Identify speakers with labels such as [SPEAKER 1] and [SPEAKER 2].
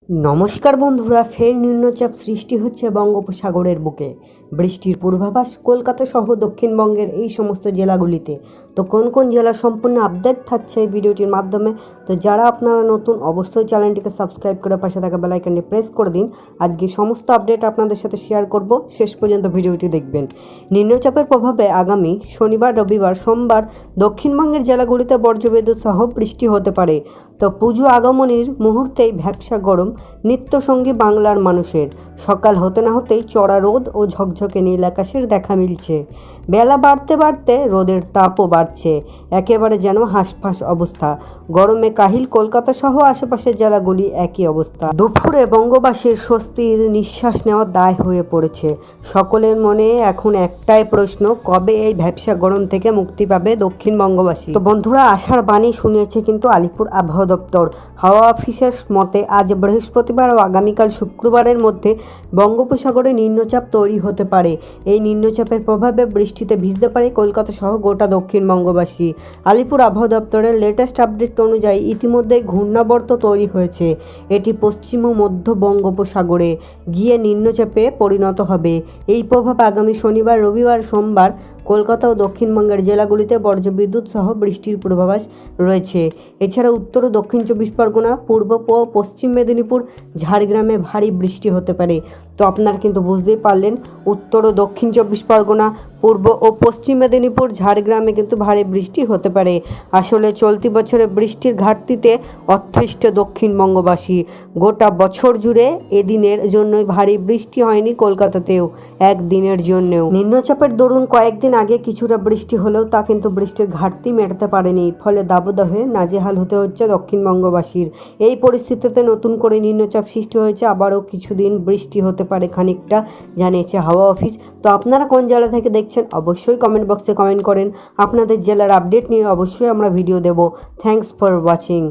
[SPEAKER 1] নমস্কার বন্ধুরা, ফের নিম্নচাপ সৃষ্টি হচ্ছে বঙ্গোপসাগরের বুকে। বৃষ্টির পূর্বাভাস কলকাতা সহ দক্ষিণবঙ্গের এই সমস্ত জেলাগুলিতে। তো কোন কোন জেলা সম্পূর্ণ আপডেট থাকছে এই ভিডিওটির মাধ্যমে। তো যারা আপনারা নতুন, অবশ্যই চ্যানেলটিকে সাবস্ক্রাইব করে পাশে থাকা বেল আইকনটি প্রেস করে দিন। আজকে সমস্ত আপডেট আপনাদের সাথে শেয়ার করব, শেষ পর্যন্ত ভিডিওটি দেখবেন। নিম্নচাপের প্রভাবে আগামী শনিবার, রবিবার, সোমবার দক্ষিণবঙ্গের জেলাগুলিতে বজ্রবিদ্যুৎ সহ বৃষ্টি হতে পারে। তো পুজো আগমনের মুহূর্তেই ভ্যাপসা গরম নিত্যসঙ্গী বাংলার মানুষের। সকাল হতে না হতেই চড়া রোদ ও ঝকঝকে নীল আকাশের দেখা মিলছে। বেলা বাড়তে বাড়তে রোদের তাপও বাড়ছে, একেবারে যেন হাঁসফাঁস অবস্থা। গরমে কাহিল কলকাতা সহ আশেপাশের জেলাগুলি একই অবস্থা। দুপুরে বঙ্গবাসীর স্বস্তির নিঃশ্বাস নেওয়ার দায় হয়ে পড়েছে। সকলের মনে এখন একটাই প্রশ্ন, কবে এই ভ্যাপসা গরম থেকে মুক্তি পাবে দক্ষিণবঙ্গবাসী। তো বন্ধুরা, আশার বাণী শুনিয়েছে কিন্তু আলিপুর আবহাওয়া দপ্তর। হাওয়া অফিসের মতে আজ বৃহস্পতিবার ও আগামীকাল শুক্রবারের মধ্যে বঙ্গোপসাগরে নিম্নচাপ তৈরি হতে পারে। এই নিম্নচাপের প্রভাবে বৃষ্টিতে ভিজতে পারে কলকাতা সহ গোটা দক্ষিণবঙ্গবাসী। আলিপুর আবহাওয়া দপ্তরের লেটেস্ট আপডেট অনুযায়ী ইতিমধ্যেই ঘূর্ণাবর্ত তৈরি হয়েছে। এটি পশ্চিম ও মধ্য বঙ্গোপসাগরে গিয়ে নিম্নচাপে পরিণত হবে। এই প্রভাব আগামী শনিবার, রবিবার, সোমবার কলকাতা ও দক্ষিণবঙ্গের জেলাগুলিতে বজ্রবিদ্যুৎ সহ বৃষ্টির পূর্বাভাস রয়েছে। এছাড়া উত্তর ও দক্ষিণ চব্বিশ পরগনা, পূর্ব ও পশ্চিম মেদিনীপুর, ঝাড়গ্রামে ভারী বৃষ্টি হতে পারে। তো আপনারা কিন্তু বুঝতেই পারলেন, উত্তর ও দক্ষিণ চব্বিশ পরগনা, পূর্ব ও পশ্চিম মেদিনীপুর, ঝাড়গ্রামে কিন্তু ভারী বৃষ্টি হতে পারে। আসলে চলতি বছরে বৃষ্টির ঘাটতিতে অত্যষ্ট দক্ষিণবঙ্গবাসী। গোটা বছর জুড়ে এদিনের জন্যই ভারী বৃষ্টি হয়নি কলকাতাতেও, একদিনের জন্যেও। নিম্নচাপের দরুন কয়েকদিন আগে কিছুটা বৃষ্টি হলেও তা কিন্তু বৃষ্টির ঘাটতি মেটাতে পারেনি। ফলে দাবদাহে নাজেহাল হতে হচ্ছে দক্ষিণবঙ্গবাসীর। এই পরিস্থিতিতে নতুন করে নিম্নচাপ সৃষ্টি হয়েছে, আবারও কিছুদিন বৃষ্টি হতে পারে খানিকটা, জানিয়েছে হাওয়া অফিস। তো আপনারা কোন জেলা থেকে দেখছেন অবশ্যই কমেন্ট বক্সে কমেন্ট করেন। আপনাদের জেলার আপডেট নিয়ে অবশ্যই আমরা ভিডিও দেব। Thanks for watching.